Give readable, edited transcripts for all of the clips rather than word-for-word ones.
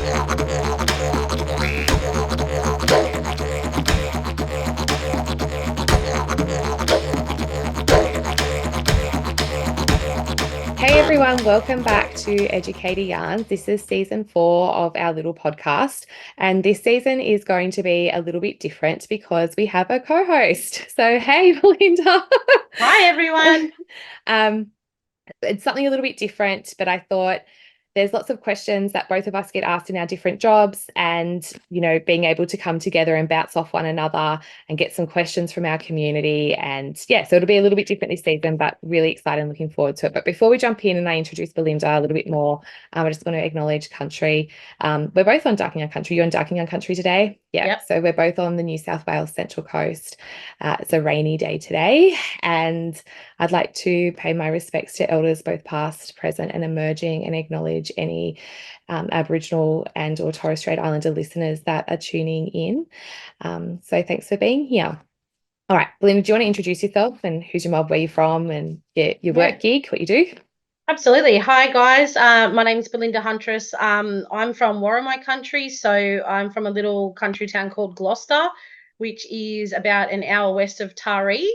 Hey everyone, welcome back to Educator Yarns. This is season 4 of our little podcast, and this season is going to be a little bit different because we have a co-host. So, hey Belinda. Hi everyone. It's something a little bit different, but I thought there's lots of questions that both of us get asked in our different jobs, and being able to come together and bounce off one another and get some questions from our community. And yeah, so it'll be a little bit different this season, but really excited and looking forward to it. But before we jump in and I introduce Belinda a little bit more, I just want to acknowledge country. We're both on Ducking on Country. You're on Ducking on Country today. Yep. So we're both on the New South Wales Central Coast. It's a rainy day today, and I'd like to pay my respects to elders, both past, present, and emerging, and acknowledge any Aboriginal and or Torres Strait Islander listeners that are tuning in. So thanks for being here. All right, Belinda, do you want to introduce yourself and who's your mob, where you're from, and your work gig, what you do? Absolutely. Hi guys. My name's Belinda Huntress. I'm from Warramai country, so I'm from a little country town called Gloucester, which is about an hour west of Taree.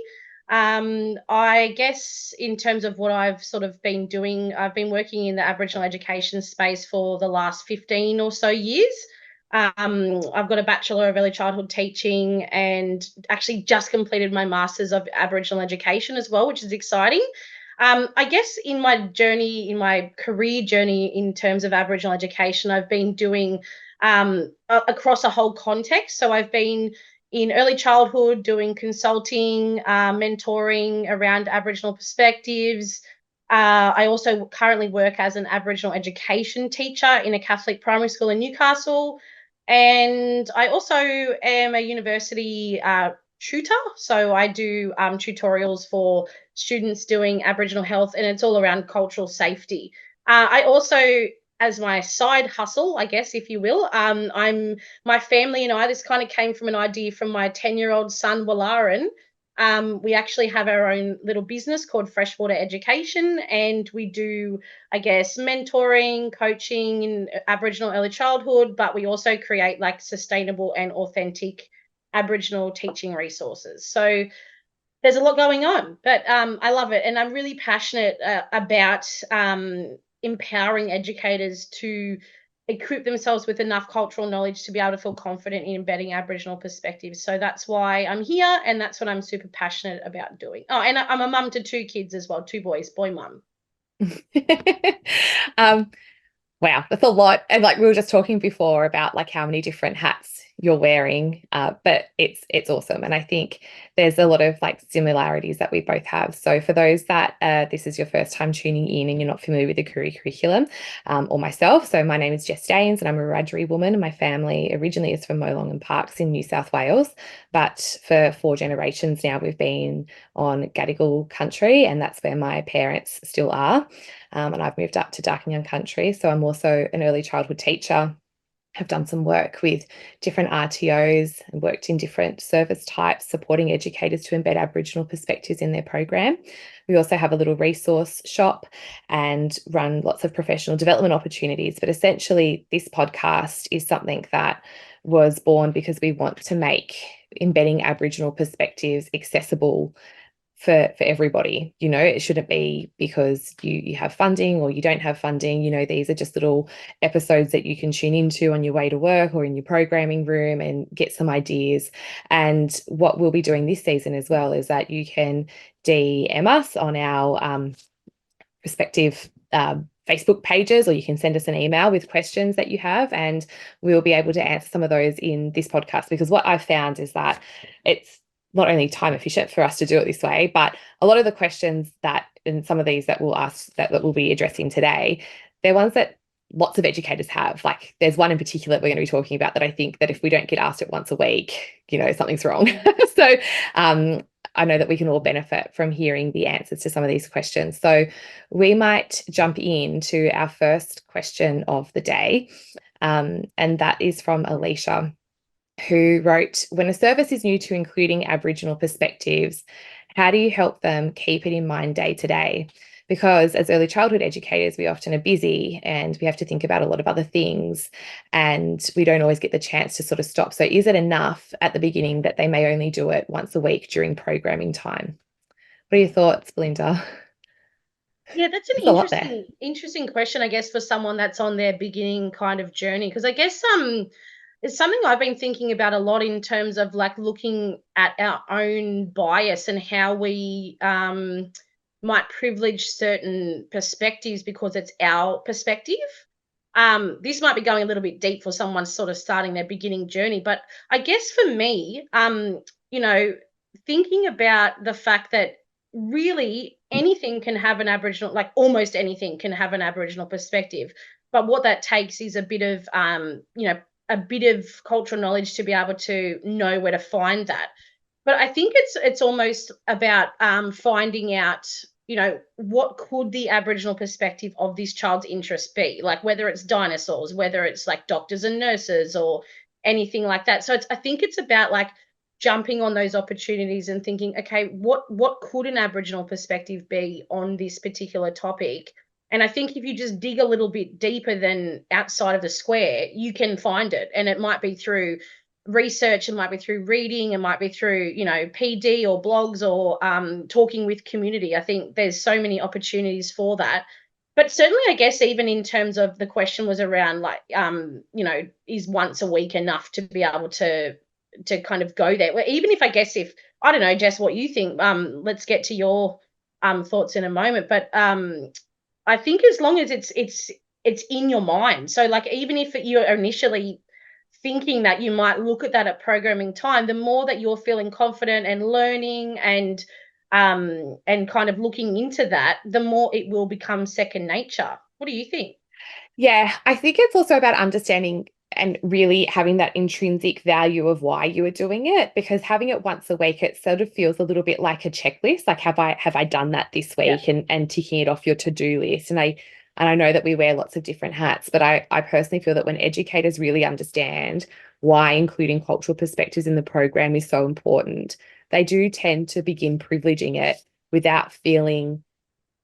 I guess in terms of what I've sort of been doing, I've been working in the Aboriginal education space for the last 15 or so years. I've got a Bachelor of Early Childhood Teaching and actually just completed my Masters of Aboriginal Education as well, which is exciting. I guess in my career journey in terms of Aboriginal education, I've been doing across a whole context. So I've been in early childhood doing consulting, mentoring around Aboriginal perspectives. I also currently work as an Aboriginal education teacher in a Catholic primary school in Newcastle. And I also am a university tutor. So I do tutorials for students doing Aboriginal health, and it's all around cultural safety. I also, as my side hustle, I guess, if you will, my family and I, this kind of came from an idea from my 10-year-old son, Wallaran. We actually have our own little business called Freshwater Education, and we do, I guess, mentoring, coaching in Aboriginal early childhood, but we also create like sustainable and authentic Aboriginal teaching resources. So there's a lot going on, but I love it. And I'm really passionate about empowering educators to equip themselves with enough cultural knowledge to be able to feel confident in embedding Aboriginal perspectives. So that's why I'm here, and that's what I'm super passionate about doing. Oh, and I'm a mum to 2 kids as well, 2 boys, boy mum. Wow, that's a lot. And like we were just talking before about like how many different hats you're wearing, but it's awesome. And I think there's a lot of like similarities that we both have. So for those that this is your first time tuning in and you're not familiar with the Koori Curriculum or myself, so my name is Jess and I'm a Wiradjuri woman, and my family originally is from Molong and Parks in New South Wales, but for 4 generations now we've been on Gadigal country, and that's where my parents still are. And I've moved up to Darkingham country. So I'm also an early childhood teacher. Have done some work with different RTOs and worked in different service types, supporting educators to embed Aboriginal perspectives in their program. We also have a little resource shop and run lots of professional development opportunities. But essentially, this podcast is something that was born because we want to make embedding Aboriginal perspectives accessible for everybody. It shouldn't be because you have funding or you don't have funding. These are just little episodes that you can tune into on your way to work or in your programming room and get some ideas. And what we'll be doing this season as well is that you can DM us on our respective Facebook pages, or you can send us an email with questions that you have, and we'll be able to answer some of those in this podcast. Because what I've found is that it's not only time efficient for us to do it this way, but a lot of the questions that, and some of these that we'll ask, that we'll be addressing today, they're ones that lots of educators have. Like there's one in particular that we're going to be talking about that I think that if we don't get asked it once a week, something's wrong. So I know that we can all benefit from hearing the answers to some of these questions. So we might jump into our first question of the day, and that is from Alicia, who wrote, when a service is new to including Aboriginal perspectives, how do you help them keep it in mind day to day? because as early childhood educators, we often are busy and we have to think about a lot of other things, and we don't always get the chance to sort of stop. So is it enough at the beginning that they may only do it once a week during programming time? What are your thoughts, Belinda? Yeah, that's an There's a lot there. interesting question, I guess, for someone that's on their beginning kind of journey. Because I guess it's something I've been thinking about a lot in terms of like looking at our own bias and how we might privilege certain perspectives because it's our perspective. This might be going a little bit deep for someone sort of starting their beginning journey, but I guess for me, you know, thinking about the fact that really anything can have an Aboriginal, like almost anything can have an Aboriginal perspective. But what that takes is a bit of, a bit of cultural knowledge to be able to know where to find that. But I think it's almost about finding out, what could the Aboriginal perspective of this child's interest be? Like whether it's dinosaurs, whether it's like doctors and nurses or anything like that. So I think it's about like jumping on those opportunities and thinking, okay, what could an Aboriginal perspective be on this particular topic? And I think if you just dig a little bit deeper than outside of the square, you can find it. And it might be through research, it might be through reading, it might be through, PD or blogs or talking with community. I think there's so many opportunities for that. But certainly, I guess even in terms of the question was around like, is once a week enough to be able to kind of go there? Well, even if I guess if I don't know, Jess, what you think. Let's get to your thoughts in a moment. But I think as long as it's in your mind. So like even if you're initially thinking that you might look at that at programming time, the more that you're feeling confident and learning and kind of looking into that, the more it will become second nature. What do you think? Yeah, I think it's also about understanding and really having that intrinsic value of why you are doing it, because having it once a week, it sort of feels a little bit like a checklist. Like, have I done that this Yeah. week, and ticking it off your to-do list. And I know that we wear lots of different hats, but I personally feel that when educators really understand why including cultural perspectives in the program is so important, they do tend to begin privileging it without feeling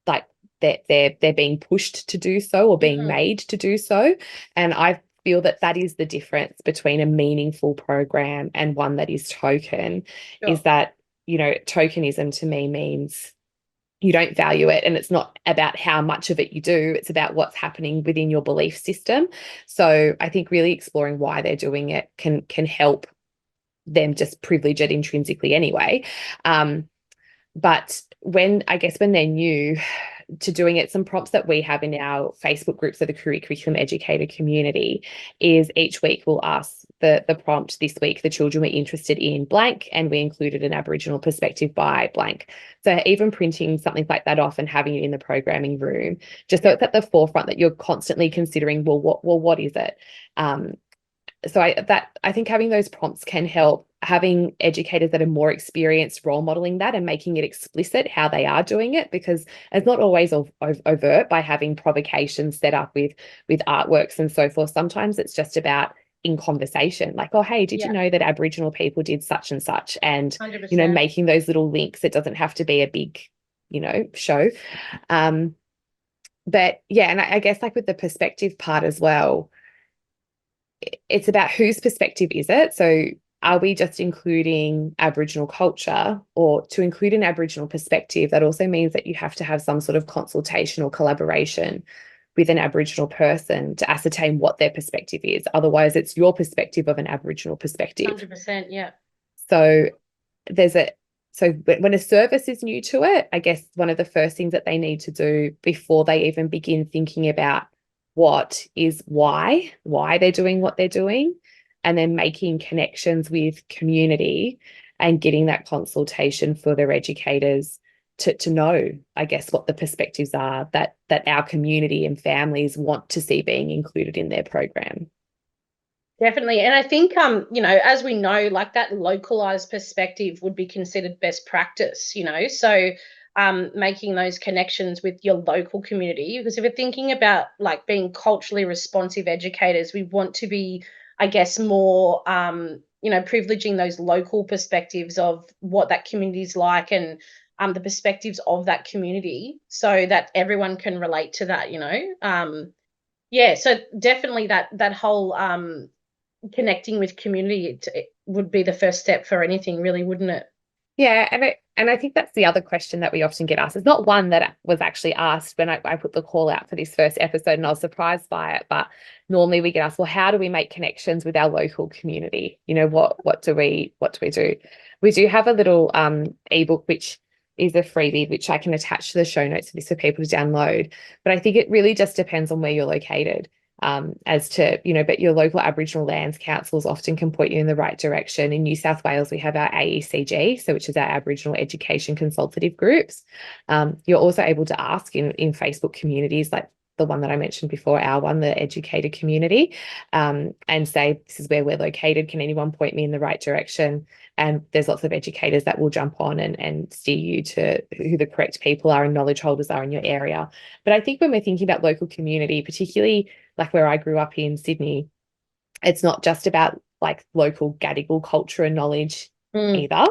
like that they're being pushed to do so or being Mhm. made to do so. And I feel that that is the difference between a meaningful program and one that is token, is Sure. that, tokenism to me means you don't value it, and it's not about how much of it you do, it's about what's happening within your belief system. So I think really exploring why they're doing it can help them just privilege it intrinsically anyway. But when they're new to doing it, some prompts that we have in our Facebook groups of the Koori Curriculum educator community is each week we'll ask the prompt, this week the children were interested in blank, and we included an Aboriginal perspective by blank. So even printing something like that off and having it in the programming room, just so it's at the forefront that you're constantly considering, what is it? So I think having those prompts can help, having educators that are more experienced role modeling that and making it explicit how they are doing it, because it's not always overt by having provocations set up with artworks and so forth. Sometimes it's just about in conversation, like, oh, hey, did you Yeah. know that Aboriginal people did such and such? And 100%. making those little links. It doesn't have to be a big show. But yeah, and I guess like with the perspective part as well, it's about whose perspective is it? So are we just including Aboriginal culture, or to include an Aboriginal perspective, that also means that you have to have some sort of consultation or collaboration with an Aboriginal person to ascertain what their perspective is. Otherwise, it's your perspective of an Aboriginal perspective. 100%. Yeah. So there's a so when a service is new to it, I guess one of the first things that they need to do before they even begin thinking about what is why they're doing what they're doing, and then making connections with community and getting that consultation for their educators to know, I guess, what the perspectives are that our community and families want to see being included in their program. Definitely. And I think, as we know, like that localized perspective would be considered best practice, So making those connections with your local community, because if we're thinking about like being culturally responsive educators, we want to be, I guess, more, privileging those local perspectives of what that community is like and the perspectives of that community so that everyone can relate to that, yeah, so definitely that whole connecting with community, it would be the first step for anything, really, wouldn't it? Yeah, and I think that's the other question that we often get asked. It's not one that was actually asked when I put the call out for this first episode, and I was surprised by it. But normally we get asked, well, how do we make connections with our local community? What do we do? We do have a little ebook which is a freebie, which I can attach to the show notes for this for people to download. But I think it really just depends on where you're located. As to, but your local Aboriginal lands councils often can point you in the right direction. In New South Wales, we have our AECG, so which is our Aboriginal Education Consultative Groups. You're also able to ask in Facebook communities like the one that I mentioned before, our one, the Educator community, and say, this is where we're located. Can anyone point me in the right direction? And there's lots of educators that will jump on and steer you to who the correct people are and knowledge holders are in your area. But I think when we're thinking about local community, particularly like where I grew up in Sydney, it's not just about like local Gadigal culture and knowledge either,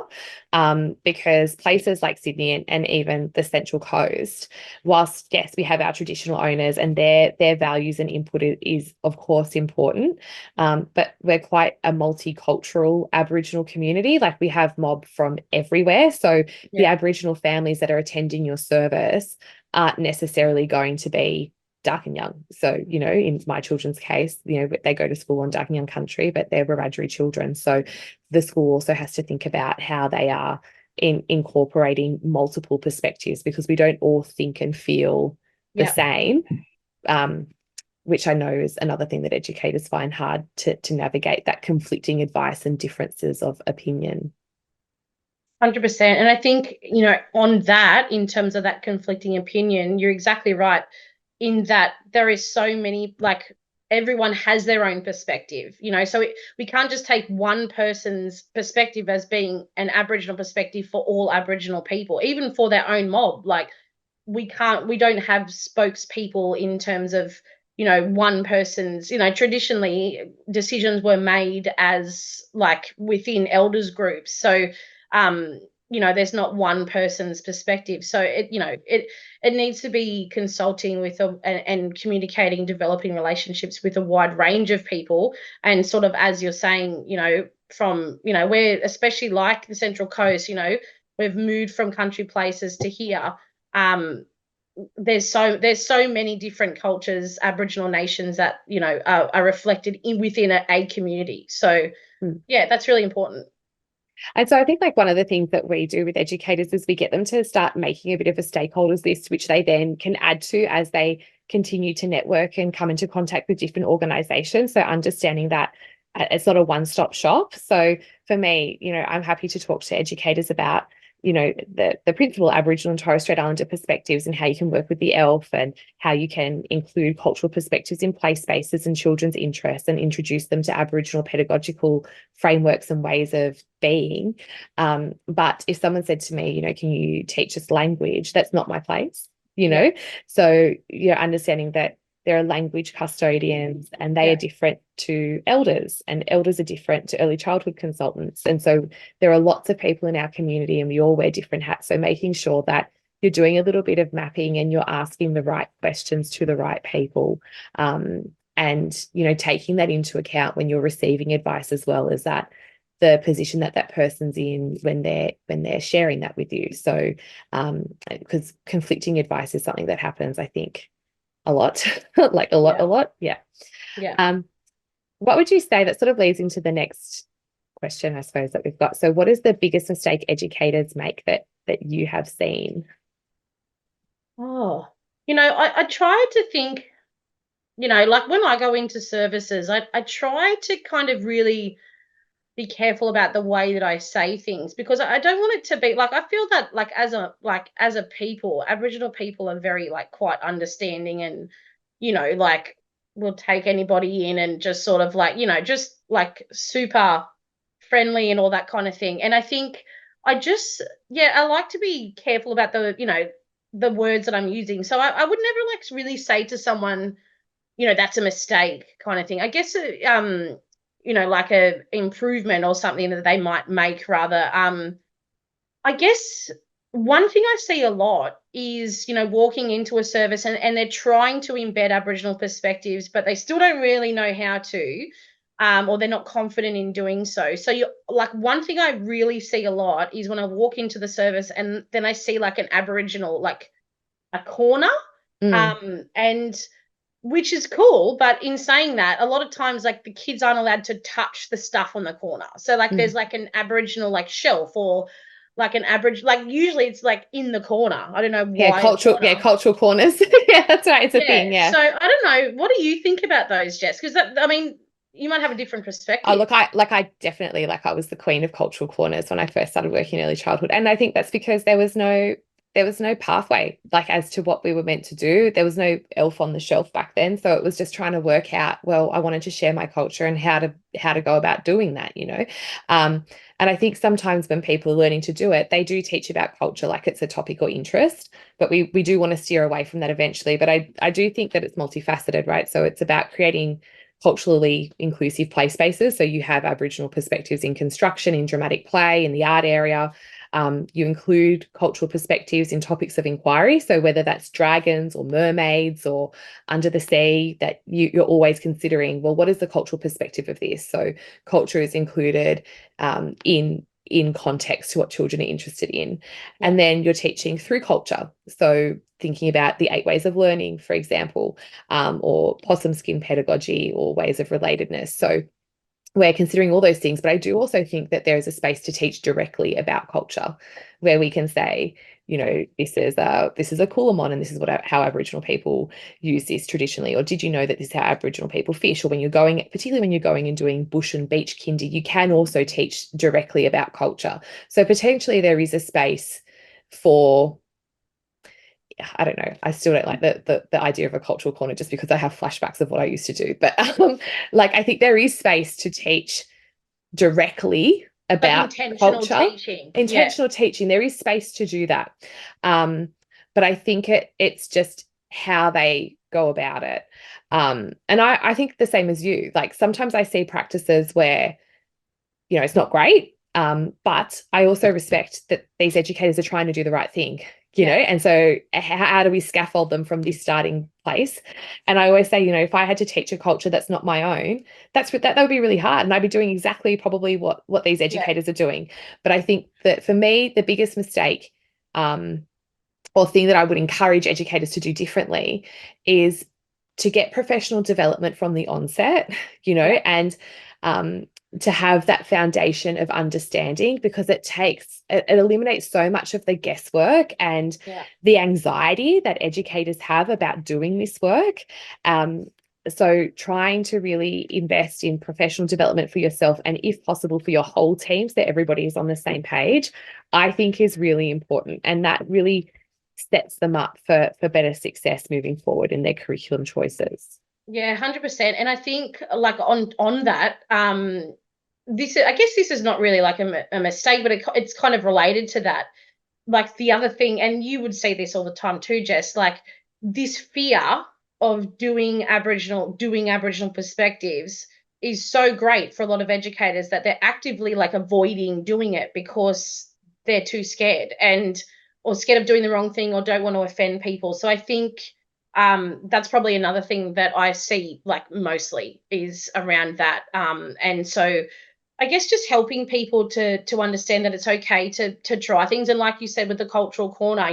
because places like Sydney and even the Central Coast, whilst yes, we have our traditional owners and their values and input is of course important, but we're quite a multicultural Aboriginal community. Like we have mob from everywhere, so the Aboriginal families that are attending your service aren't necessarily going to be dark and young. So, in my children's case, they go to school on dark and young country, but they're Wiradjuri children. So the school also has to think about how they are incorporating multiple perspectives, because we don't all think and feel the same, which I know is another thing that educators find hard to navigate, that conflicting advice and differences of opinion. 100%. And I think, on that, in terms of that conflicting opinion, you're exactly right, in that there is so many, like, everyone has their own perspective, so we can't just take one person's perspective as being an Aboriginal perspective for all Aboriginal people, even for their own mob. Like, we don't have spokespeople in terms of, one person's, traditionally decisions were made as like within elders groups. So, there's not one person's perspective. So it needs to be consulting with and communicating, developing relationships with a wide range of people. And sort of, as you're saying, from, we're especially like the Central Coast, we've moved from country places to here. There's so many different cultures, Aboriginal nations that, are reflected within a community. So yeah, that's really important. And so I think like one of the things that we do with educators is we get them to start making a bit of a stakeholders list, which they then can add to as they continue to network and come into contact with different organizations. So understanding that it's not a one-stop shop. So for me, I'm happy to talk to educators about, the principal Aboriginal and Torres Strait Islander perspectives and how you can work with the ELF and how you can include cultural perspectives in play spaces and children's interests and introduce them to Aboriginal pedagogical frameworks and ways of being. But if someone said to me, can you teach us language? That's not my place, So, understanding that there are language custodians and they are different to elders, and elders are different to early childhood consultants. And so there are lots of people in our community and we all wear different hats. So making sure that you're doing a little bit of mapping and you're asking the right questions to the right people, and, taking that into account when you're receiving advice, as well as that the position that person's in when they're sharing that with you. So because conflicting advice is something that happens, I think, a lot, like a lot. Yeah. What would you say, that sort of leads into the next question, I suppose, that we've got? So what is the biggest mistake educators make that you have seen? Oh, I try to think, like when I go into services, I try to kind of really be careful about the way that I say things, because I don't want it to be like, I feel that like as a people, Aboriginal people are very like quite understanding and, like will take anybody in and just sort of like, just like super friendly and all that kind of thing. And I think I like to be careful about the words that I'm using. So I would never like really say to someone, that's a mistake kind of thing. I guess like a improvement or something that they might make rather. I guess one thing I see a lot is, walking into a service and they're trying to embed Aboriginal perspectives, but they still don't really know how to, or they're not confident in doing so. So you like one thing I really see a lot is when I walk into the service and then I see like an Aboriginal, like a corner, and which is cool, but in saying that, a lot of times like the kids aren't allowed to touch the stuff on the corner. So like there's like an Aboriginal like shelf or like an average, like usually it's like in the corner. I don't know why a corner. Cultural corners. Yeah, that's right. It's a thing. Yeah. So I don't know. What do you think about those, Jess? Because I mean, you might have a different perspective. Oh, look, I definitely I was the queen of cultural corners when I first started working in early childhood. And I think that's because there was no pathway like as to what we were meant to do. There was no elf on the shelf back then. So it was just trying to work out, well, I wanted to share my culture and how to go about doing that. And I think sometimes when people are learning to do it, they do teach about culture like it's a topic or interest, but we do want to steer away from that eventually. But I do think that it's multifaceted, right? So it's about creating culturally inclusive play spaces. So you have Aboriginal perspectives in construction, in dramatic play, in the art area. You include cultural perspectives in topics of inquiry. So whether that's dragons or mermaids or under the sea, that you're always considering, well, what is the cultural perspective of this? So culture is included in context to what children are interested in. And then you're teaching through culture. So thinking about the 8 ways of learning, for example, or possum skin pedagogy or ways of relatedness. So we're considering all those things, but I do also think that there is a space to teach directly about culture where we can say, this is a coolamon and this is how Aboriginal people use this traditionally. Or did you know that this is how Aboriginal people fish? Or particularly when you're going and doing bush and beach kindy, you can also teach directly about culture. So potentially there is a space for, I don't know. I still don't like the idea of a cultural corner just because I have flashbacks of what I used to do. But I think there is space to teach directly about intentional culture. teaching. Intentional teaching. There is space to do that. But I think it's just how they go about it. And I think the same as you. Like sometimes I see practices where, it's not great. But I also respect that these educators are trying to do the right thing. And so how do we scaffold them from this starting place? And I always say, if I had to teach a culture that's not my own, that would be really hard. And I'd be doing exactly probably what these educators are doing. But I think that for me, the biggest mistake or thing that I would encourage educators to do differently is to get professional development from the onset, and to have that foundation of understanding, because it eliminates so much of the guesswork and the anxiety that educators have about doing this work. So trying to really invest in professional development for yourself and if possible for your whole team so that everybody is on the same page, I think is really important. And that really sets them up for better success moving forward in their curriculum choices. Yeah, 100%. And I think like on that, I guess this is not really like a mistake, but it's kind of related to that. Like the other thing, and you would say this all the time too, Jess, like this fear of doing Aboriginal perspectives is so great for a lot of educators that they're actively like avoiding doing it because they're too scared or scared of doing the wrong thing or don't want to offend people. So I think that's probably another thing that I see like mostly is around that. And so I guess just helping people to understand that it's okay to try things. And like you said, with the cultural corner,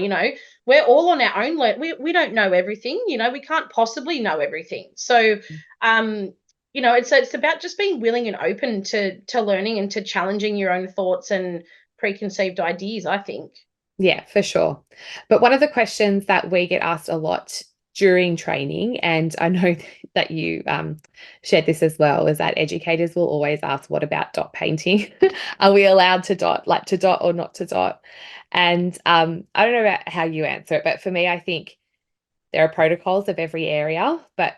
we're all on our own. We don't know everything, we can't possibly know everything. So, it's about just being willing and open to learning and to challenging your own thoughts and preconceived ideas, I think. Yeah, for sure. But one of the questions that we get asked a lot during training, and I know that you shared this as well, is that educators will always ask, what about dot painting? Are we allowed to dot or not to dot? And I don't know about how you answer it, but for me, I think there are protocols of every area, but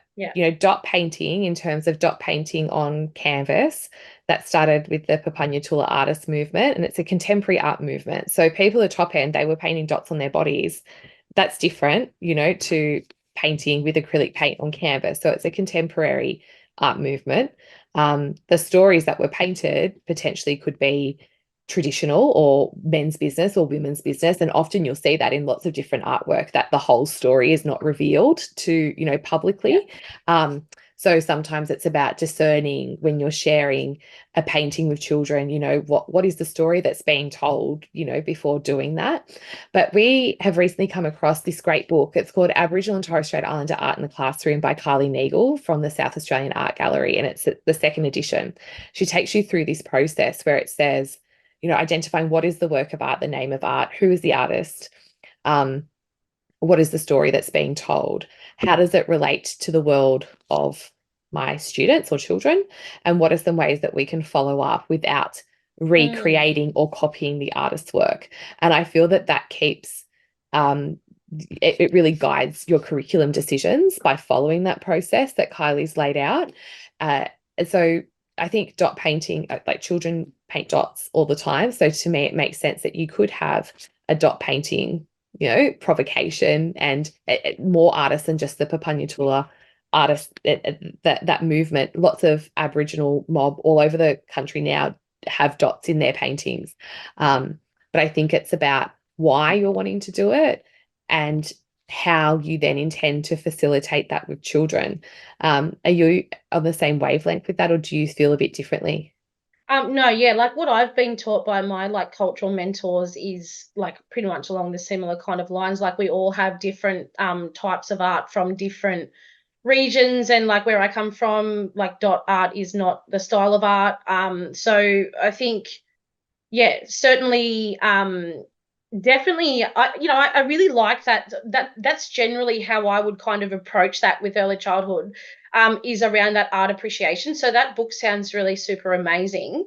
dot painting, in terms of dot painting on canvas, that started with the Papunya artist movement, and it's a contemporary art movement. So people at top end, they were painting dots on their bodies. That's different, to painting with acrylic paint on canvas. So it's a contemporary art movement. The stories that were painted potentially could be traditional or men's business or women's business, and often you'll see that in lots of different artwork, that the whole story is not revealed to, Yeah. publicly. So sometimes it's about discerning when you're sharing a painting with children, what is the story that's being told, before doing that. But we have recently come across this great book. It's called Aboriginal and Torres Strait Islander Art in the Classroom by Carly Neagle from the South Australian Art Gallery, and it's the second edition. She takes you through this process where it says, identifying what is the work of art, the name of art, who is the artist, um, what is the story that's being told, how does it relate to the world of my students or children, and what are some ways that we can follow up without recreating or copying the artist's work. And I feel that that keeps it really guides your curriculum decisions by following that process that Kylie's laid out. And so I think dot painting, like children paint dots all the time. So to me, it makes sense that you could have a dot painting, provocation, and more artists than just the Papunyatula artists, that movement. Lots of Aboriginal mob all over the country now have dots in their paintings. But I think it's about why you're wanting to do it and how you then intend to facilitate that with children. Are you on the same wavelength with that, or do you feel a bit differently? No, yeah, like what I've been taught by my like cultural mentors is like pretty much along the similar kind of lines. Like we all have different types of art from different regions, and like where I come from, like dot art is not the style of art. So I think, yeah, certainly definitely I really like that's generally how I would kind of approach that with early childhood, is around that art appreciation. So that book sounds really super amazing.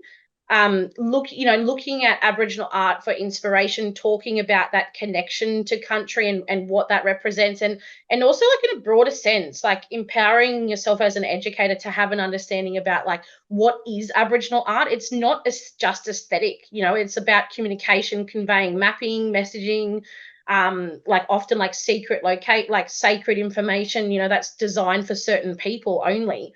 Looking at Aboriginal art for inspiration, talking about that connection to country and what that represents, and also like in a broader sense, like empowering yourself as an educator to have an understanding about like what is Aboriginal art. It's not just aesthetic, it's about communication, conveying mapping, messaging, like often like secret locate, like sacred information, that's designed for certain people only.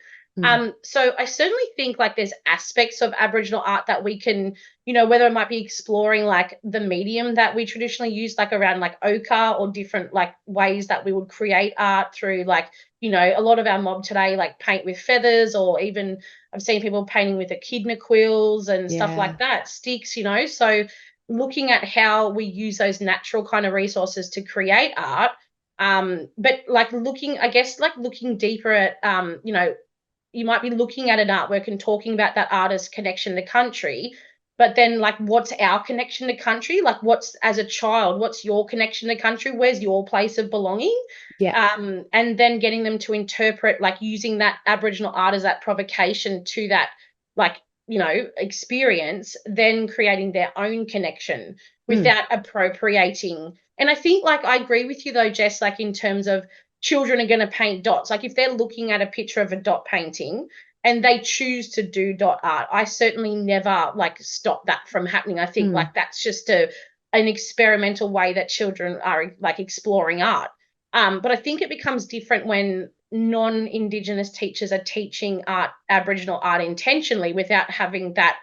So I certainly think like there's aspects of Aboriginal art that we can, whether it might be exploring like the medium that we traditionally use, like around like ochre, or different like ways that we would create art through like, a lot of our mob today like paint with feathers, or even I've seen people painting with echidna quills and stuff Yeah. like that, sticks, So looking at how we use those natural kind of resources to create art. But like looking, I guess, like looking deeper at, you might be looking at an artwork and talking about that artist's connection to country, but then like what's our connection to country, like what's, as a child, what's your connection to country, where's your place of belonging, Yeah. and then getting them to interpret, like using that Aboriginal art as that provocation to that, like, experience, then creating their own connection Mm. without appropriating. And I think, like, I agree with you though, Jess, like in terms of children are going to paint dots. Like if they're looking at a picture of a dot painting and they choose to do dot art, I certainly never like stop that from happening. I think Mm. like that's just an experimental way that children are like exploring art. But I think it becomes different when non-Indigenous teachers are teaching Aboriginal art intentionally without having that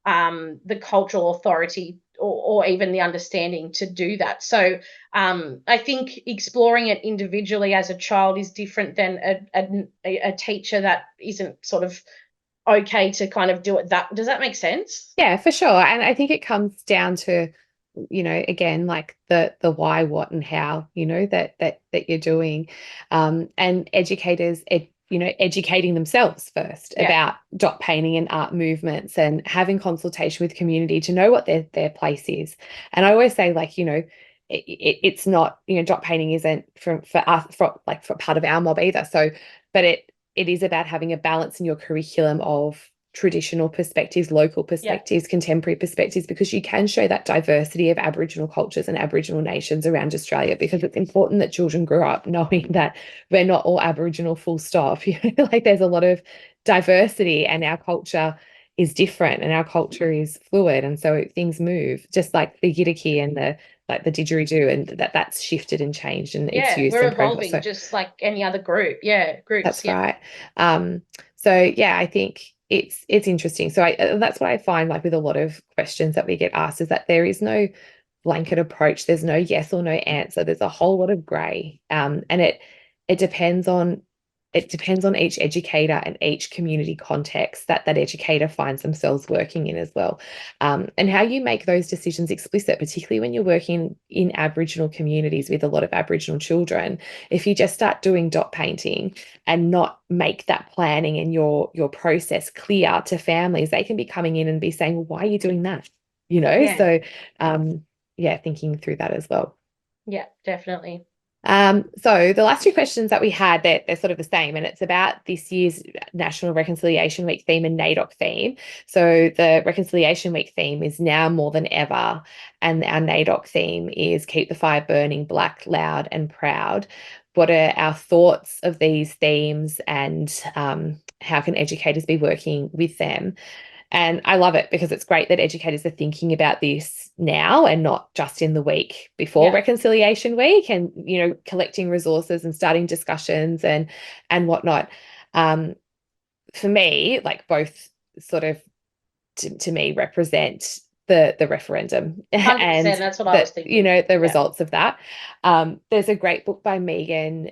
the cultural authority, or even the understanding to do that. So I think exploring it individually as a child is different than a teacher that isn't sort of okay to kind of do it. Does that make sense? Yeah, for sure. And I think it comes down to, again, like the why, what, and how, that you're doing. And educators, educating themselves first Yeah. about dot painting and art movements, and having consultation with community to know what their place is. And I always say, like, it's not, dot painting isn't for us, for part of our mob either. So, but it is about having a balance in your curriculum of traditional perspectives, local Yeah. perspectives, contemporary perspectives, because you can show that diversity of Aboriginal cultures and Aboriginal nations around Australia, because it's important that children grow up knowing that we're not all Aboriginal, full stop. Like there's a lot of diversity, and our culture is different, and our culture is fluid, and so things move, just like the Yidaki and the didgeridoo, and that's shifted and changed in its Yeah. use We're and progress. evolving So just like any other group. Yeah. Groups. that's Yeah. right. So yeah, I think it's interesting. So that's what I find like with a lot of questions that we get asked is that there is no blanket approach. There's no yes or no answer. There's a whole lot of gray. And it depends on each educator and each community context that that educator finds themselves working in as well. And how you make those decisions explicit, particularly when you're working in Aboriginal communities with a lot of Aboriginal children. If you just start doing dot painting and not make that planning and your process clear to families, they can be coming in and be saying, well, why are you doing that? Yeah. So yeah, thinking through that as well. Yeah, definitely. So the last two questions that we had, they're sort of the same, and it's about this year's National Reconciliation Week theme and NAIDOC theme. So the Reconciliation Week theme is now more than ever, and our NAIDOC theme is keep the fire burning, black, loud, and proud. What are our thoughts of these themes, and how can educators be working with them? And I love it because it's great that educators are thinking about this now and not just in the week before Reconciliation Week, and collecting resources and starting discussions and whatnot. For me, like both sort of to me represent the referendum 100%, and that's what I was thinking. the results of that. There's a great book by Megan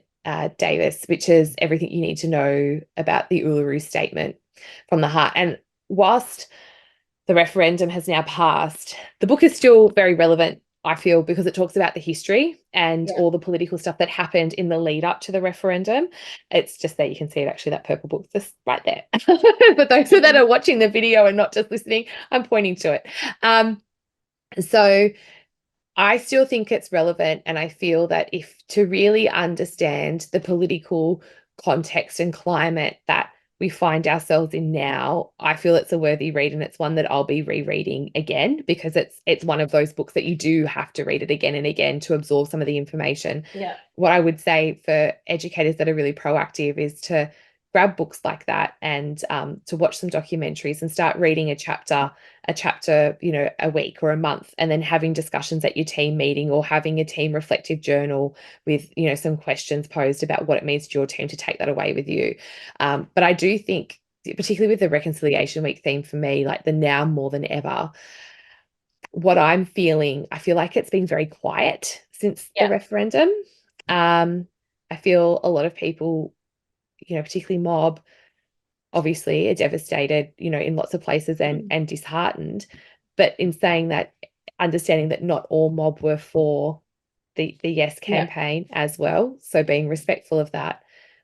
Davis, which is Everything You Need to Know About the Uluru Statement from the Heart. And whilst the referendum has now passed, the book is still very relevant, I feel, because it talks about the history and all the political stuff that happened in the lead up to the referendum. It's just that you can see it, actually, that purple book just right there. For those that are watching the video and not just listening, I'm pointing to it. So I still think it's relevant, and I feel that if to really understand the political context and climate that we find ourselves in now, I feel it's a worthy read, and it's one that I'll be rereading again, because it's one of those books that you do have to read it again and again to absorb some of the information. Yeah. What I would say for educators that are really proactive is to grab books like that and to watch some documentaries and start reading a chapter, a week or a month, and then having discussions at your team meeting or having a team reflective journal with, some questions posed about what it means to your team to take that away with you. But I do think, particularly with the Reconciliation Week theme for me, like the now more than ever, what I'm feeling, I feel like it's been very quiet since the referendum. I feel a lot of people, particularly mob, obviously are devastated, in lots of places and disheartened. But in saying that, understanding that not all mob were for the Yes campaign as well. So being respectful of that.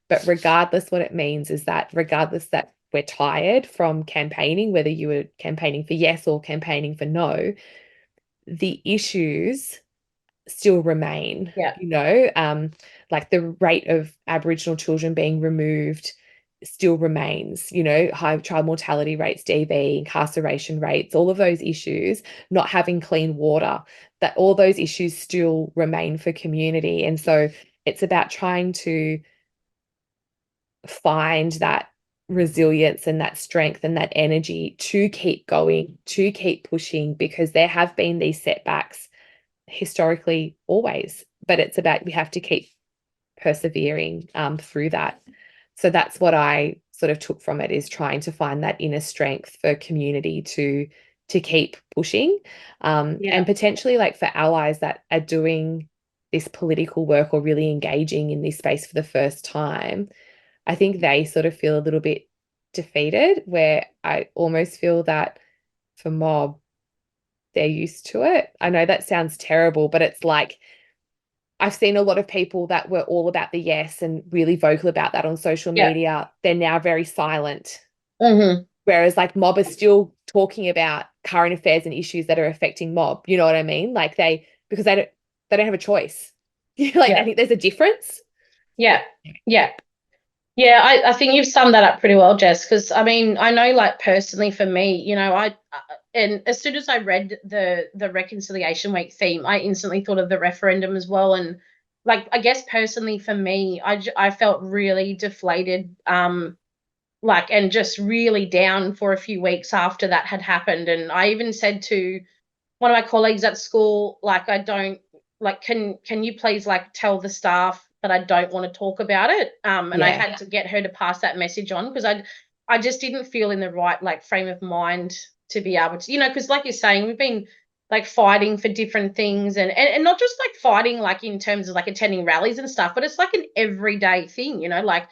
But regardless, what it means is that regardless that we're tired from campaigning, whether you were campaigning for yes or campaigning for no, the issues still remain. Like the rate of Aboriginal children being removed still remains, high child mortality rates, DV, incarceration rates, all of those issues, not having clean water, that all those issues still remain for community. And so it's about trying to find that resilience and that strength and that energy to keep going, to keep pushing, because there have been these setbacks historically always, but it's about, we have to keep persevering through that. So that's what I sort of took from it, is trying to find that inner strength for community to keep pushing, and potentially, like, for allies that are doing this political work or really engaging in this space for the first time, I think they sort of feel a little bit defeated, where I almost feel that for mob, they're used to it. I know that sounds terrible, but it's like, I've seen a lot of people that were all about the yes and really vocal about that on social media. They're now very silent. Whereas like mob is still talking about current affairs and issues that are affecting mob. You know what I mean? Like because they don't have a choice. I think there's a difference. Yeah. I think you've summed that up pretty well, Jess, because I mean, I know, like, personally for me, and as soon as I read the Reconciliation Week theme, I instantly thought of the referendum as well. And, like, I guess personally for me, I felt really deflated, and just really down for a few weeks after that had happened. And I even said to one of my colleagues at school, like, I don't, like, can you please, like, tell the staff that I don't want to talk about it? And I had to get her to pass that message on, because I just didn't feel in the right like frame of mind to be able to, because like you're saying, we've been like fighting for different things, and not just like fighting like in terms of like attending rallies and stuff, but it's like an everyday thing, like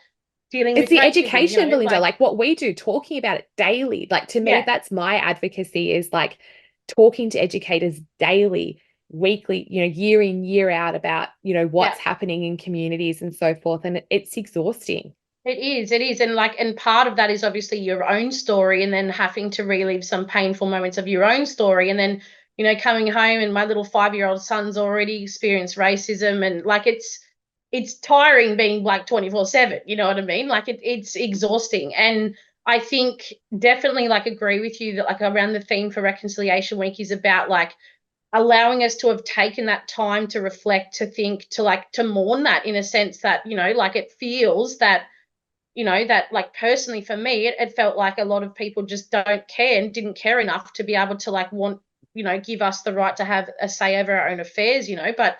dealing It's with the racism, education, Belinda, like like what we do, talking about it daily. Like to me, yeah, that's my advocacy is like talking to educators daily, weekly, year in, year out about, yeah. what's happening in communities and so forth. And it's exhausting. It is. And part of that is obviously your own story and then having to relive some painful moments of your own story. And then, coming home and my little 5-year-old son's already experienced racism, and like it's tiring being like 24/7, you know what I mean? Like it's exhausting. And I think definitely like agree with you that like around the theme for Reconciliation Week is about like allowing us to have taken that time to reflect, to think, to like to mourn that in a sense that, like it feels that that like personally for me, it felt like a lot of people just don't care and didn't care enough to be able to like want, give us the right to have a say over our own affairs, but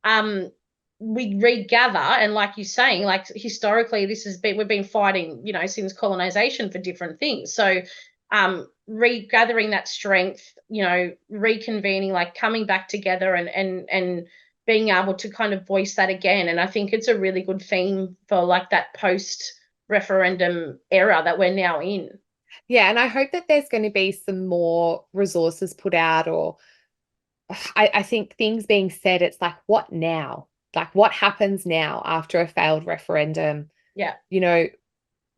um we regather, and like you're saying, like historically we've been fighting, since colonization for different things. So regathering that strength, reconvening, like coming back together and being able to kind of voice that again. And I think it's a really good theme for like that post referendum era that we're now in. Yeah. And I hope that there's going to be some more resources put out, or I think things being said, it's like, what now? Like, what happens now after a failed referendum? Yeah.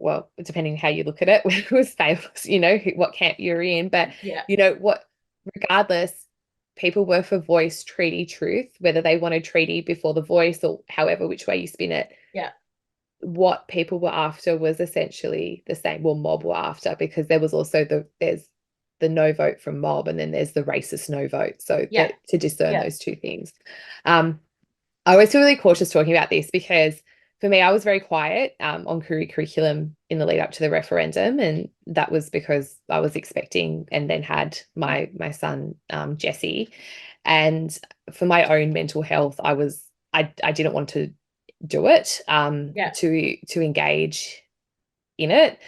Well, depending on how you look at it, it was failed, what camp you're in. But, Yeah. what, regardless, people were for voice, treaty, truth, whether they wanted treaty before the voice or however, which way you spin it. Yeah. What people were after was essentially the same. Well, mob were after, because there was also there's the no vote from mob, and then there's the racist no vote. So Yeah. to discern Yeah. those two things. I always feel really cautious talking about this, because for me, I was very quiet on Koori Curriculum in the lead up to the referendum, and that was because I was expecting and then had my son Jesse, and for my own mental health, I didn't want to do it, Yeah. to engage in it,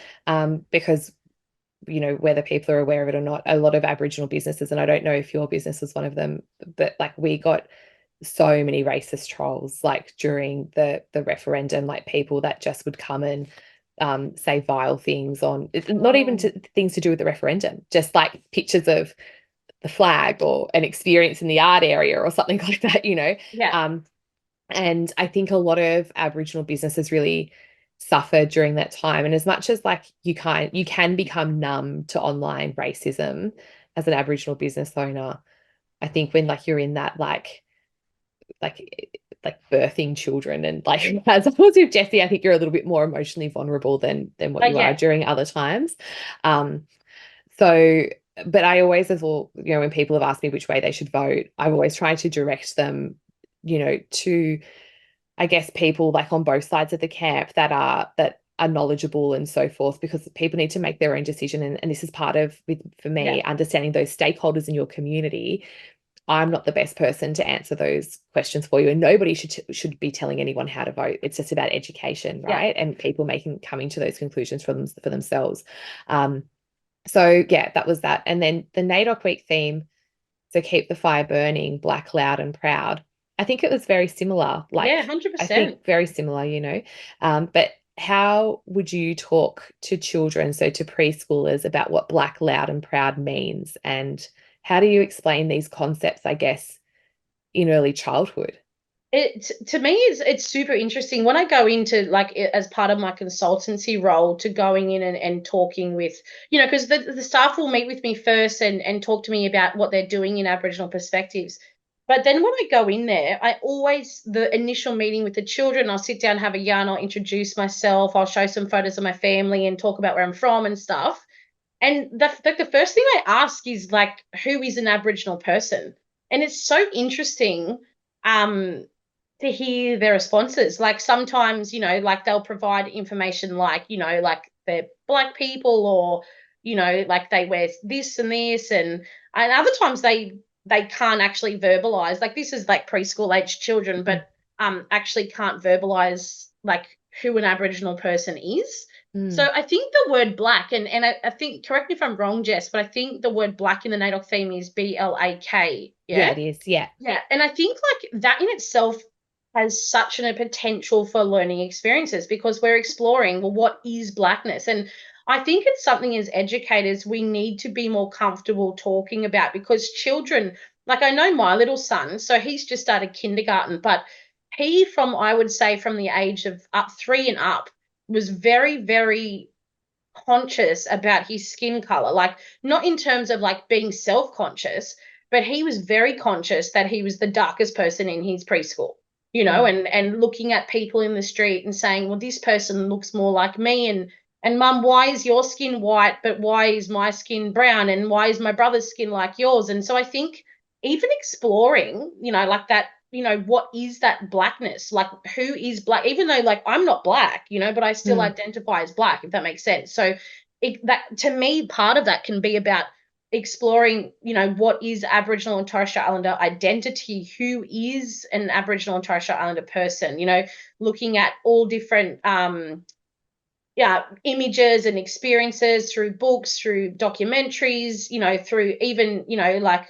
because whether people are aware of it or not, a lot of Aboriginal businesses, and I don't know if your business was one of them, but like we got so many racist trolls like during the referendum, like people that just would come and say vile things on, not even things to do with the referendum, just like pictures of the flag or an experience in the art area or something like that, Yeah. and I think a lot of Aboriginal businesses really suffered during that time. And as much as like you can become numb to online racism as an Aboriginal business owner, I think when like you're in that like birthing children, and like as I was with Jessie, I think you're a little bit more emotionally vulnerable than what you are Yeah. during other times. Um, so, but I always, as well, when people have asked me which way they should vote, I've always tried to direct them, to, I guess, people like on both sides of the camp that are knowledgeable and so forth, because people need to make their own decision. And this is part of, for Yeah. me, understanding those stakeholders in your community. I'm not the best person to answer those questions for you, and nobody should be telling anyone how to vote. It's just about education, Yeah. right? And people coming to those conclusions for themselves. So yeah, that was that. And then the NAIDOC week theme, so keep the fire burning, black, loud, and proud. I think it was very similar. Yeah. Like, I 100%. think very similar, But how would you talk to children, so to preschoolers, about what black, loud, and proud means? And how do you explain these concepts, I guess, in early childhood? It to me it's super interesting when I go into like as part of my consultancy role, to going in and talking with, because the staff will meet with me first and talk to me about what they're doing in Aboriginal perspectives. But then when I go in there, I always, the initial meeting with the children, I'll sit down, have a yarn, I'll introduce myself, I'll show some photos of my family and talk about where I'm from and stuff. And the first thing I ask is like, who is an Aboriginal person? And it's so interesting um, to hear their responses. Like sometimes, like they'll provide information like, like they're black people, or, like they wear this and this, and other times they can't actually verbalize. Like this is like preschool age children, but actually can't verbalize like who an Aboriginal person is. So Mm. I think the word black, and I think, correct me if I'm wrong, Jess, but I think the word black in the NAIDOC theme is BLAK. Yeah, Yeah. it is. Yeah. Yeah. And I think like that in itself has such a potential for learning experiences because we're exploring, well, what is blackness? And I think it's something as educators we need to be more comfortable talking about because children, like I know my little son, so he's just started kindergarten, but he, from I would say from the age of up 3 and up, was very, very conscious about his skin color, like not in terms of like being self-conscious, but he was very conscious that he was the darkest person in his preschool, Mm. and looking at people in the street and saying, well, this person looks more like me, and mum, why is your skin white but why is my skin brown, and why is my brother's skin like yours? And so I think even exploring, like that, what is that blackness? Like, who is black? Even though, like, I'm not black, but I still Mm. identify as black, if that makes sense. So, that to me, part of that can be about exploring, what is Aboriginal and Torres Strait Islander identity? Who is an Aboriginal and Torres Strait Islander person? Looking at all different yeah, images and experiences through books, through documentaries, through even, like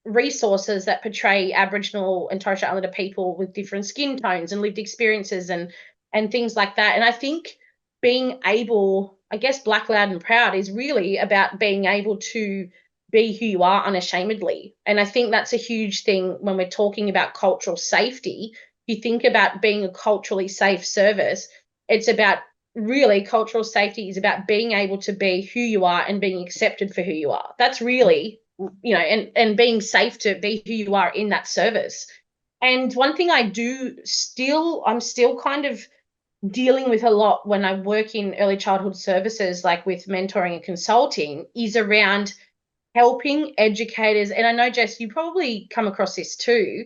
resources that portray Aboriginal and Torres Strait Islander people with different skin tones and lived experiences and things like that. And I think being able, I guess, Black, Loud and Proud is really about being able to be who you are unashamedly. And I think that's a huge thing when we're talking about cultural safety. If you think about being a culturally safe service, it's about, really, cultural safety is about being able to be who you are and being accepted for who you are. That's really, and being safe to be who you are in that service. And one thing I'm still kind of dealing with a lot when I work in early childhood services, like with mentoring and consulting, is around helping educators. And I know, Jess, you probably come across this too.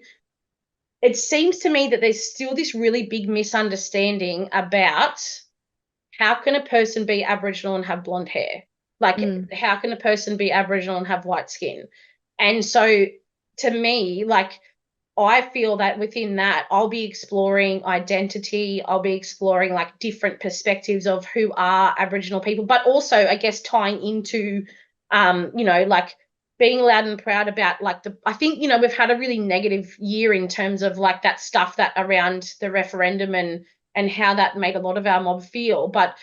It seems to me that there's still this really big misunderstanding about how can a person be Aboriginal and have blonde hair? Like, Mm. how can a person be Aboriginal and have white skin? And so, to me, like, I feel that within that, I'll be exploring identity. I'll be exploring like different perspectives of who are Aboriginal people, but also, I guess, tying into, like being loud and proud about like I think, we've had a really negative year in terms of like that stuff that around the referendum and how that made a lot of our mob feel. But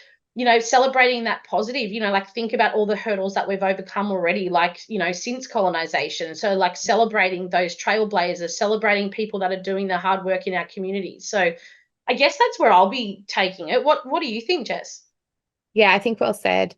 celebrating that positive, like think about all the hurdles that we've overcome already, like, since colonization. So, like, celebrating those trailblazers, celebrating people that are doing the hard work in our communities. So, I guess that's where I'll be taking it. What do you think, Jess? Yeah, I think well said.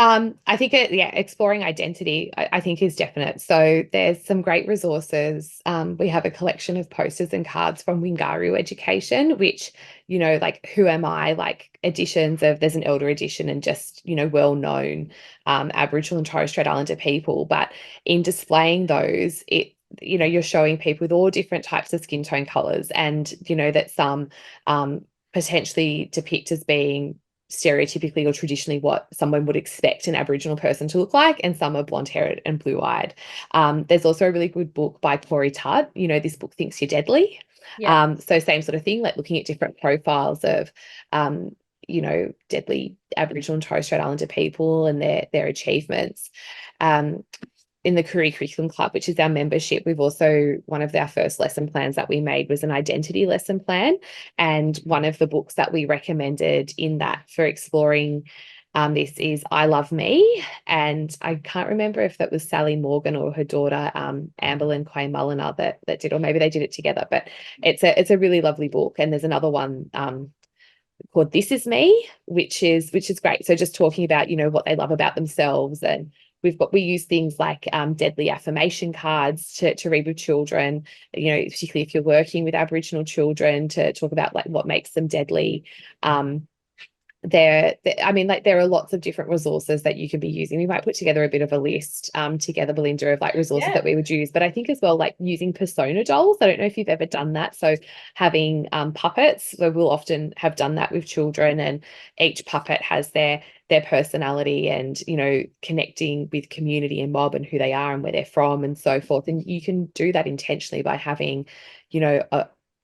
I think exploring identity, I think is definite. So there's some great resources. We have a collection of posters and cards from Wingaru Education, which, like who am I, like editions of, there's an elder edition and just, well-known Aboriginal and Torres Strait Islander people. But in displaying those, you're showing people with all different types of skin tone colors, and, that some potentially depict as being stereotypically or traditionally what someone would expect an Aboriginal person to look like, and some are blonde-haired and blue-eyed. There's also a really good book by Koori Curriculum. This book Thinks You're Deadly. Yeah. So same sort of thing, like looking at different profiles of, deadly Aboriginal and Torres Strait Islander people and their achievements. In the Koori Curriculum Club, which is our membership, we've also, one of our first lesson plans that we made was an identity lesson plan. And one of the books that we recommended in that for exploring this is I Love Me. And I can't remember if that was Sally Morgan or her daughter, Amberlyn Quay Mulliner that did, or maybe they did it together. But it's a really lovely book. And there's another one called This Is Me, which is great. So just talking about, what they love about themselves. And we use things like deadly affirmation cards to read with children, particularly if you're working with Aboriginal children, to talk about like what makes them deadly. There are lots of different resources that you could be using. We might put together a bit of a list together, Belinda, of like resources that we would use. But I think as well, like using persona dolls. I don't know if you've ever done that. So having puppets. So we'll often have done that with children, and each puppet has their personality and, connecting with community and mob and who they are and where they're from and so forth. And you can do that intentionally by having,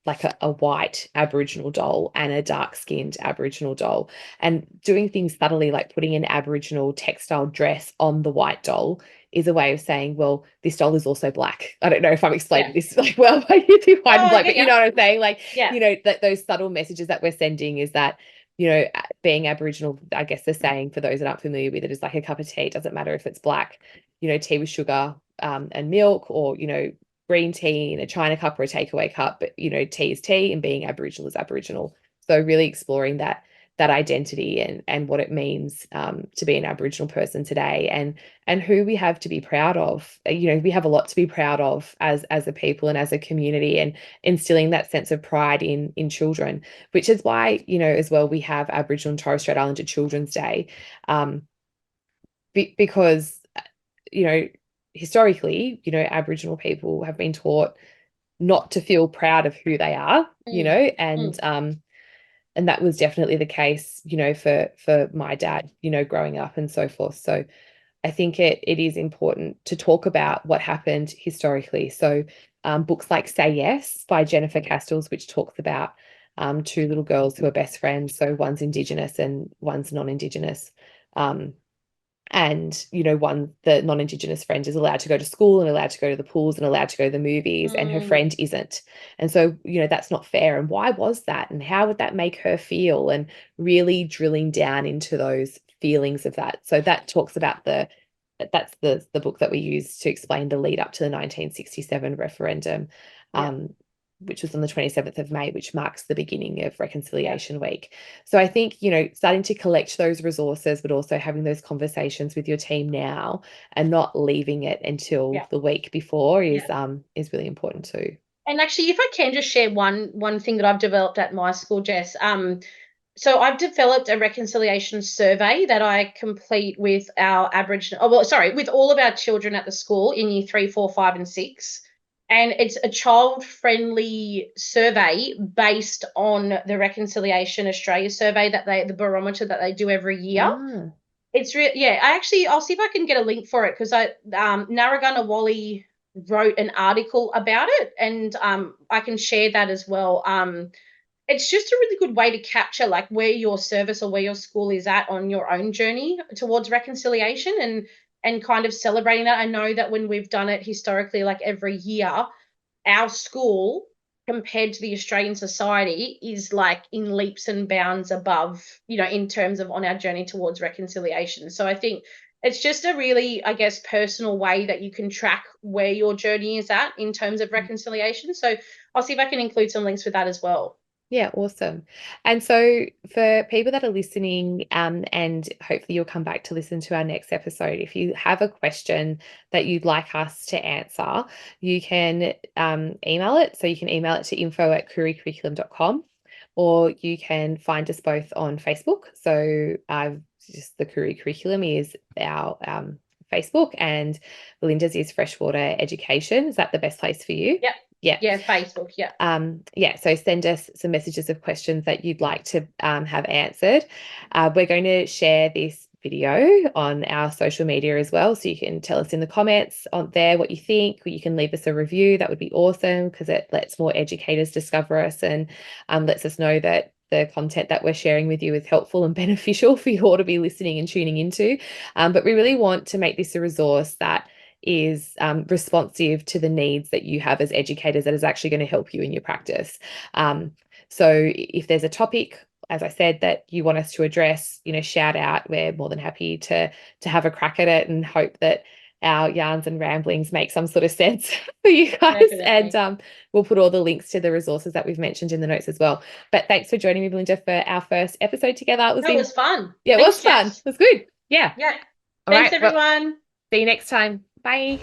like a white Aboriginal doll and a dark-skinned Aboriginal doll, and doing things subtly like putting an Aboriginal textile dress on the white doll is a way of saying, well, this doll is also black. I don't know if I'm explaining this like well, but you know what I'm saying? Like, you know, that those subtle messages that we're sending is that, you know, being Aboriginal, I guess the saying for those that aren't familiar with it is like a cup of tea. It doesn't matter if it's black, you know, tea with sugar and milk, or, you know, green tea in a china cup or a takeaway cup, but, you know, tea is tea and being Aboriginal is Aboriginal. So really exploring that identity and what it means to be an Aboriginal person today, and who we have to be proud of. You know, we have a lot to be proud of as a people and as a community, and instilling that sense of pride in children, which is why, you know, as well, we have Aboriginal and Torres Strait Islander Children's Day, because, you know, historically, you know, Aboriginal people have been taught not to feel proud of who they are, you know, and that was definitely the case, you know, for my dad, you know, growing up and so forth. So I think it is important to talk about what happened historically. So books like Say Yes by Jennifer Castells, which talks about two little girls who are best friends. So one's Indigenous and one's non-Indigenous. And, you know, the non-Indigenous friend is allowed to go to school and allowed to go to the pools and allowed to go to the movies, and her friend isn't. And so, you know, that's not fair. And why was that? And how would that make her feel? And really drilling down into those feelings of that. So that talks about that's the book that we use to explain the lead up to the 1967 referendum, which was on the 27th of May, which marks the beginning of Reconciliation Week. So I think, you know, starting to collect those resources, but also having those conversations with your team now and not leaving it until the week before is really important too. And actually, if I can just share one thing that I've developed at my school, Jess. So I've developed a reconciliation survey that I complete with our Aboriginal, with all of our children at the school in year 3, 4, 5, and 6. And it's a child-friendly survey based on the Reconciliation Australia survey the barometer that they do every year. It's I'll see if I can get a link for it, because Narragana Wally wrote an article about it, and I can share that as well. It's just a really good way to capture like where your service or where your school is at on your own journey towards reconciliation, and kind of celebrating that. I know that when we've done it historically, like every year, our school compared to the Australian society is like in leaps and bounds above, you know, in terms of on our journey towards reconciliation. So I think it's just a really, I guess, personal way that you can track where your journey is at in terms of reconciliation. So I'll see if I can include some links with that as well. Yeah, awesome. And so for people that are listening, and hopefully you'll come back to listen to our next episode, if you have a question that you'd like us to answer, you can email it. So you can email it to info@kooricurriculum.com, or you can find us both on Facebook. So just the Koori Curriculum is our Facebook, and Belinda's is Freshwater Education. Is that the best place for you? Yep. Yeah, Facebook. Yeah. So send us some messages of questions that you'd like to have answered. We're going to share this video on our social media as well, so you can tell us in the comments on there what you think, or you can leave us a review. That would be awesome, because it lets more educators discover us, and lets us know that the content that we're sharing with you is helpful and beneficial for you all to be listening and tuning into. But we really want to make this a resource that is responsive to the needs that you have as educators, that is actually going to help you in your practice. So if there's a topic, as I said, that you want us to address, you know, shout out. We're more than happy to have a crack at it, and hope that our yarns and ramblings make some sort of sense for you guys. Definitely. And we'll put all the links to the resources that we've mentioned in the notes as well. But thanks for joining me, Belinda, for our first episode together. It was fun. Yeah, thanks, it was fun. Jess. It was good. Yeah. Yeah. All Thanks, right, everyone. Well, see you next time. Bye.